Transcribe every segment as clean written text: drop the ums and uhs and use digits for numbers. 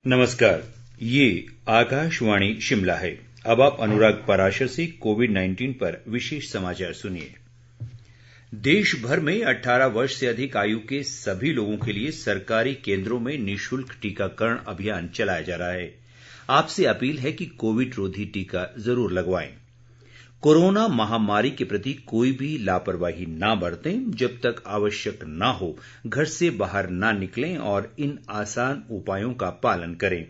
नमस्कार, ये आकाशवाणी शिमला है। अब आप अनुराग पराशर से कोविड-19 पर विशेष समाचार सुनिए। देश भर में 18 वर्ष से अधिक आयु के सभी लोगों के लिए सरकारी केंद्रों में निःशुल्क टीकाकरण अभियान चलाया जा रहा है। आपसे अपील है कि कोविड रोधी टीका जरूर लगवाएं। कोरोना महामारी के प्रति कोई भी लापरवाही ना बरतें। जब तक आवश्यक ना हो, घर से बाहर ना निकलें और इन आसान उपायों का पालन करें।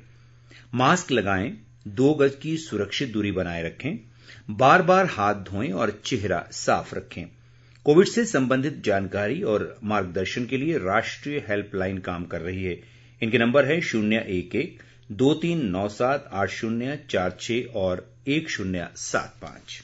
मास्क लगाएं, 2 गज की सुरक्षित दूरी बनाए रखें, बार-बार हाथ धोएं और चेहरा साफ रखें। कोविड से संबंधित जानकारी और मार्गदर्शन के लिए राष्ट्रीय हेल्पलाइन काम कर रही है। इनके नंबर है 011 2397 8046 और 1075।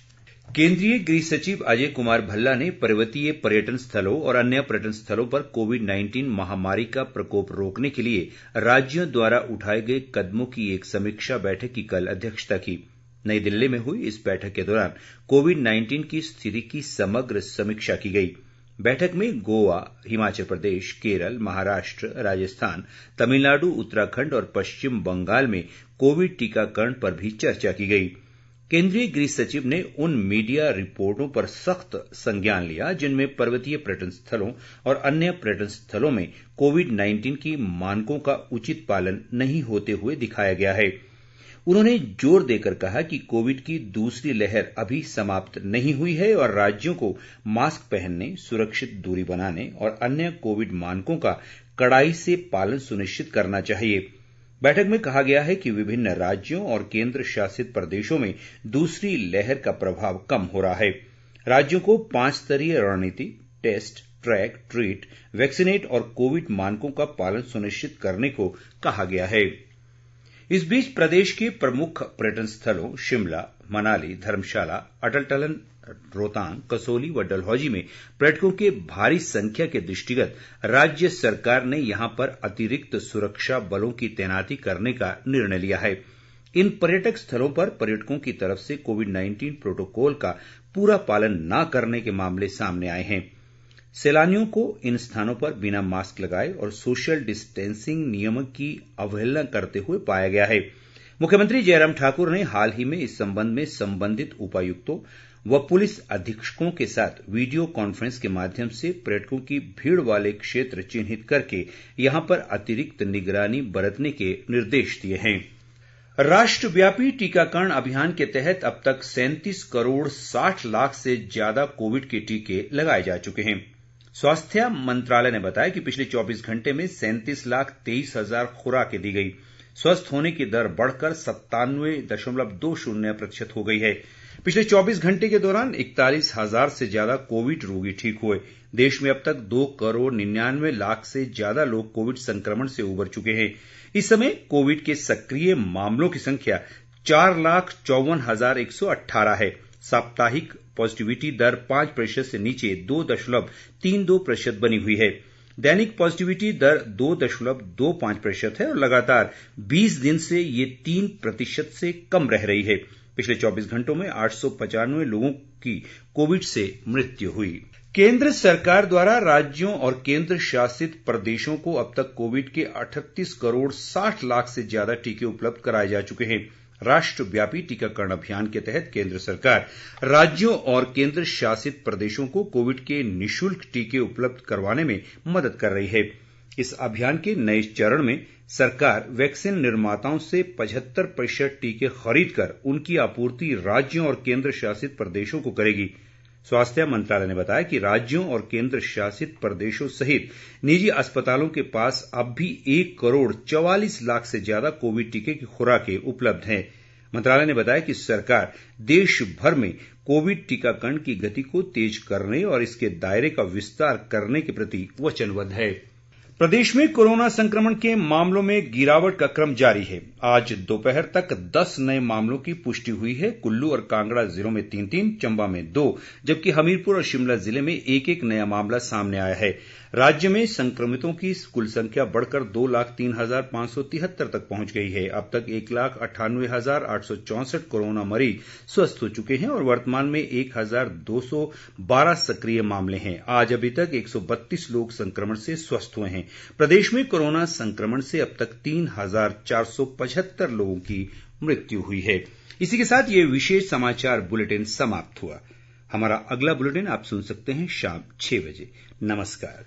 केंद्रीय गृह सचिव अजय कुमार भल्ला ने पर्वतीय पर्यटन स्थलों और अन्य पर्यटन स्थलों पर कोविड-19 महामारी का प्रकोप रोकने के लिए राज्यों द्वारा उठाए गए कदमों की एक समीक्षा बैठक की कल अध्यक्षता की। नई दिल्ली में हुई इस बैठक के दौरान कोविड-19 की स्थिति की समग्र समीक्षा की गई। बैठक में गोवा, हिमाचल प्रदेश, केरल, महाराष्ट्र, राजस्थान, तमिलनाडु, उत्तराखंड और पश्चिम बंगाल में कोविड टीकाकरण पर भी चर्चा की गई। केंद्रीय गृह सचिव ने उन मीडिया रिपोर्टों पर सख्त संज्ञान लिया जिनमें पर्वतीय पर्यटन स्थलों और अन्य पर्यटन स्थलों में कोविड-19 की मानकों का उचित पालन नहीं होते हुए दिखाया गया है। उन्होंने जोर देकर कहा कि कोविड की दूसरी लहर अभी समाप्त नहीं हुई है और राज्यों को मास्क पहनने, सुरक्षित दूरी बनाने और अन्य कोविड मानकों का कड़ाई से पालन सुनिश्चित करना चाहिए। बैठक में कहा गया है कि विभिन्न राज्यों और केंद्र शासित प्रदेशों में दूसरी लहर का प्रभाव कम हो रहा है। राज्यों को 5 स्तरीय रणनीति, टेस्ट, ट्रैक, ट्रीट, वैक्सीनेट और कोविड मानकों का पालन सुनिश्चित करने को कहा गया है। इस बीच प्रदेश के प्रमुख पर्यटन स्थलों शिमला, मनाली, धर्मशाला, अटल टनल, रोहतांग, कसौली व डलहौजी में पर्यटकों के भारी संख्या के दृष्टिगत राज्य सरकार ने यहां पर अतिरिक्त सुरक्षा बलों की तैनाती करने का निर्णय लिया है। इन पर्यटक स्थलों पर पर्यटकों की तरफ से कोविड-19 प्रोटोकॉल का पूरा पालन न करने के मामले सामने आए हैं। सैलानियों को इन स्थानों पर बिना मास्क लगाए और सोशल डिस्टेंसिंग नियमों की अवहेलना करते हुए पाया गया है। मुख्यमंत्री जयराम ठाकुर ने हाल ही में इस संबंध में संबंधित उपायुक्तों व पुलिस अधीक्षकों के साथ वीडियो कॉन्फ्रेंस के माध्यम से पर्यटकों की भीड़ वाले क्षेत्र चिन्हित करके यहां पर अतिरिक्त निगरानी बरतने के निर्देश दिए हैं। राष्ट्रव्यापी टीकाकरण अभियान के तहत अब तक 37 करोड़ 60 लाख से ज्यादा कोविड के टीके लगाए जा चुके हैं। स्वास्थ्य मंत्रालय ने बताया कि पिछले 24 घंटे में 37,23,000 खुराकें दी गई। स्वस्थ होने की दर बढ़कर 97.20% हो गई है। पिछले 24 घंटे के दौरान 41,000 से ज्यादा कोविड रोगी ठीक हुए। देश में अब तक 2 करोड़ 99 लाख से ज्यादा लोग कोविड संक्रमण से उबर चुके हैं। इस समय कोविड के सक्रिय मामलों की संख्या 4,54,118 है। साप्ताहिक पॉजिटिविटी दर 5% से नीचे 2.32% बनी हुई है। दैनिक पॉजिटिविटी दर 2.25% है और लगातार 20 दिन से ये 3% से कम रह रही है। पिछले 24 घंटों में 895 लोगों की कोविड से मृत्यु हुई। केंद्र सरकार द्वारा राज्यों और केंद्र शासित प्रदेशों को अब तक कोविड के 38 करोड़ 60 लाख से ज्यादा टीके उपलब्ध कराए जा चुके हैं। राष्ट्रव्यापी टीकाकरण अभियान के तहत केंद्र सरकार राज्यों और केंद्र शासित प्रदेशों को कोविड के निःशुल्क टीके उपलब्ध करवाने में मदद कर रही है। इस अभियान के नए चरण में सरकार वैक्सीन निर्माताओं से 75% टीके खरीदकर उनकी आपूर्ति राज्यों और केंद्र शासित प्रदेशों को करेगी। स्वास्थ्य मंत्रालय ने बताया कि राज्यों और केंद्र शासित प्रदेशों सहित निजी अस्पतालों के पास अब भी 1 करोड़ 44 लाख से ज्यादा कोविड टीके की खुराकें उपलब्ध हैं। मंत्रालय ने बताया कि सरकार देश भर में कोविड टीकाकरण की गति को तेज करने और इसके दायरे का विस्तार करने के प्रति वचनबद्ध है। प्रदेश में कोरोना संक्रमण के मामलों में गिरावट का क्रम जारी है। आज दोपहर तक 10 नए मामलों की पुष्टि हुई है। कुल्लू और कांगड़ा जिलों में 3-3, चंबा में 2, जबकि हमीरपुर और शिमला जिले में 1-1 नया मामला सामने आया है। राज्य में संक्रमितों की कुल संख्या बढ़कर 2,03,573 तक पहुंच गई है। अब तक 1,98,864 कोरोना मरीज स्वस्थ हो चुके हैं और वर्तमान में 1,212 सक्रिय मामले हैं। आज अभी तक 132 लोग संक्रमण से स्वस्थ हुए हैं। प्रदेश में कोरोना संक्रमण से अब तक 3,475 लोगों की मृत्यु हुई है। इसी के साथ ये विशेष समाचार बुलेटिन समाप्त हुआ। हमारा अगला बुलेटिन आप सुन सकते हैं शाम 6 बजे। नमस्कार।